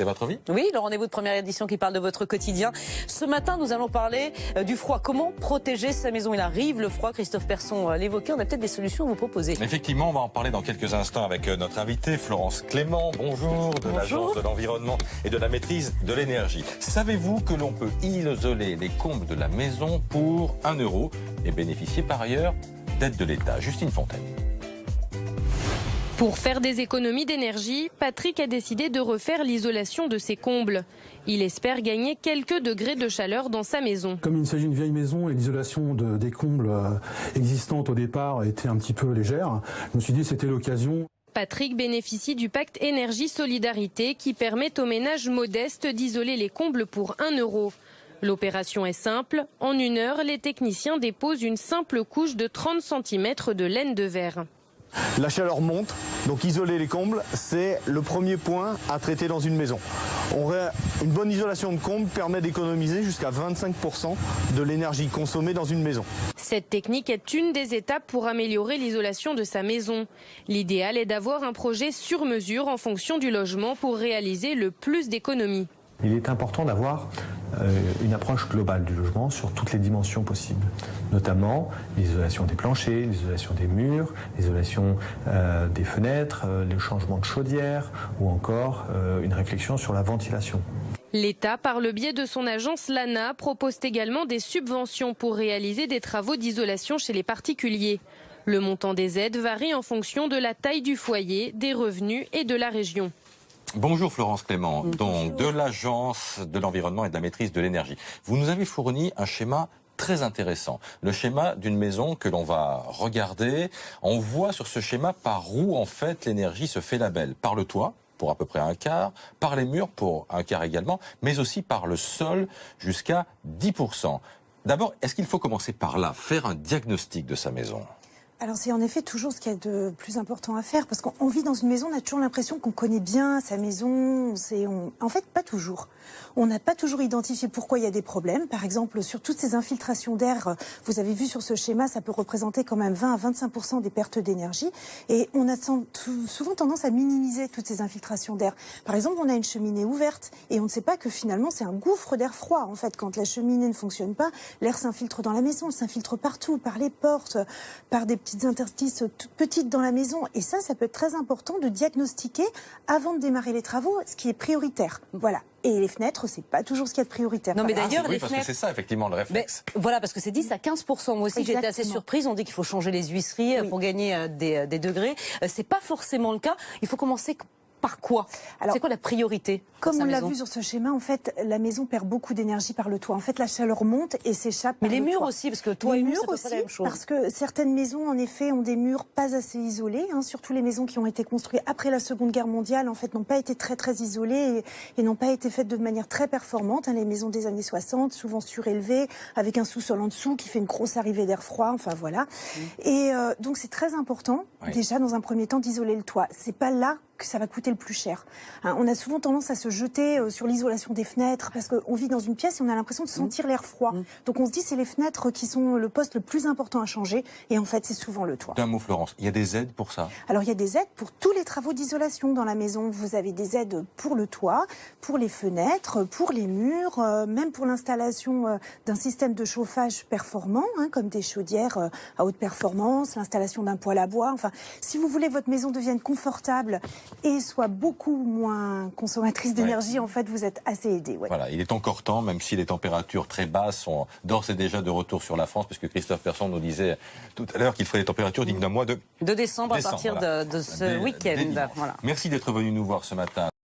C'est votre vie? Oui, le rendez-vous de première édition qui parle de votre quotidien. Ce matin, nous allons parler du froid. Comment protéger sa maison? Il arrive le froid, Christophe Persson l'évoquait. On a peut-être des solutions à vous proposer. Effectivement, on va en parler dans quelques instants avec notre invitée Florence Clément. Bonjour, de l'Agence de l'environnement et de la maîtrise de l'énergie. Savez-vous que l'on peut isoler les combles de la maison pour 1 € et bénéficier par ailleurs d'aide de l'État? Justine Fontaine. Pour faire des économies d'énergie, Patrick a décidé de refaire l'isolation de ses combles. Il espère gagner quelques degrés de chaleur dans sa maison. Comme il s'agit d'une vieille maison et l'isolation des combles existantes au départ était un petit peu légère, je me suis dit que c'était l'occasion. Patrick bénéficie du pacte énergie-solidarité qui permet aux ménages modestes d'isoler les combles pour 1 €. L'opération est simple. En 1 heure, les techniciens déposent une simple couche de 30 cm de laine de verre. La chaleur monte, donc isoler les combles, c'est le premier point à traiter dans une maison. Une bonne isolation de combles permet d'économiser jusqu'à 25% de l'énergie consommée dans une maison. Cette technique est une des étapes pour améliorer l'isolation de sa maison. L'idéal est d'avoir un projet sur mesure en fonction du logement pour réaliser le plus d'économies. Il est important d'avoir une approche globale du logement sur toutes les dimensions possibles, notamment l'isolation des planchers, l'isolation des murs, l'isolation des fenêtres, le changement de chaudière ou encore une réflexion sur la ventilation. L'État, par le biais de son agence l'ANA, propose également des subventions pour réaliser des travaux d'isolation chez les particuliers. Le montant des aides varie en fonction de la taille du foyer, des revenus et de la région. Bonjour Florence Clément, donc de l'Agence de l'environnement et de la maîtrise de l'énergie. Vous nous avez fourni un schéma très intéressant. Le schéma d'une maison que l'on va regarder. On voit sur ce schéma par où en fait l'énergie se fait la belle. Par le toit, pour à peu près 1/4, par les murs pour 1/4 également, mais aussi par le sol jusqu'à 10%. D'abord, est-ce qu'il faut commencer par là, faire un diagnostic de sa maison ? Alors c'est en effet toujours ce qu'il y a de plus important à faire, parce qu'on vit dans une maison, on a toujours l'impression qu'on connaît bien sa maison. En fait, pas toujours. On n'a pas toujours identifié pourquoi il y a des problèmes. Par exemple, sur toutes ces infiltrations d'air, vous avez vu sur ce schéma, ça peut représenter quand même 20 à 25% des pertes d'énergie. Et on a souvent tendance à minimiser toutes ces infiltrations d'air. Par exemple, on a une cheminée ouverte et on ne sait pas que finalement c'est un gouffre d'air froid. En fait, quand la cheminée ne fonctionne pas, l'air s'infiltre dans la maison, il s'infiltre partout, par les portes, par des petites interstices toutes petites dans la maison. Et ça peut être très important de diagnostiquer avant de démarrer les travaux, ce qui est prioritaire. Voilà. Et les fenêtres, c'est pas toujours ce qu'il y a de prioritaire. Non, mais d'ailleurs, oui, les parce fenêtres. que c'est ça, effectivement, le réflexe. Mais, voilà, parce que c'est 10 à 15%. Moi aussi, j'étais assez surprise. On dit qu'il faut changer les huisseries pour gagner des degrés. C'est pas forcément le cas. Il faut commencer par quoi? C'est quoi la priorité? Comme on l'a vu sur ce schéma, en fait, la maison perd beaucoup d'énergie par le toit. En fait, la chaleur monte et s'échappe. Mais les murs aussi, parce que toit et murs, c'est pas la même chose. Parce que certaines maisons, en effet, ont des murs pas assez isolés. Surtout les maisons qui ont été construites après la Seconde Guerre mondiale, en fait, n'ont pas été très isolées et n'ont pas été faites de manière très performante. Les maisons des années 60, souvent surélevées, avec un sous-sol en dessous qui fait une grosse arrivée d'air froid. Enfin voilà. Et donc c'est très important, déjà dans un premier temps, d'isoler le toit. C'est pas là que ça va coûter le plus cher. On a souvent tendance à se jeter sur l'isolation des fenêtres parce qu'on vit dans une pièce et on a l'impression de sentir l'air froid. Donc on se dit c'est les fenêtres qui sont le poste le plus important à changer et en fait c'est souvent le toit. D'un mot Florence, il y a des aides pour ça? Alors il y a des aides pour tous les travaux d'isolation dans la maison. Vous avez des aides pour le toit, pour les fenêtres, pour les murs, même pour l'installation d'un système de chauffage performant, comme des chaudières à haute performance, l'installation d'un poêle à bois. Enfin, si vous voulez que votre maison devienne confortable et soit beaucoup moins consommatrice d'énergie, en fait, vous êtes assez aidé. Voilà, il est encore temps, même si les températures très basses sont d'ores et déjà de retour sur la France, puisque Christophe Persson nous disait tout à l'heure qu'il ferait des températures dignes d'un mois de décembre à partir de ce week-end. Voilà. Merci d'être venu nous voir ce matin.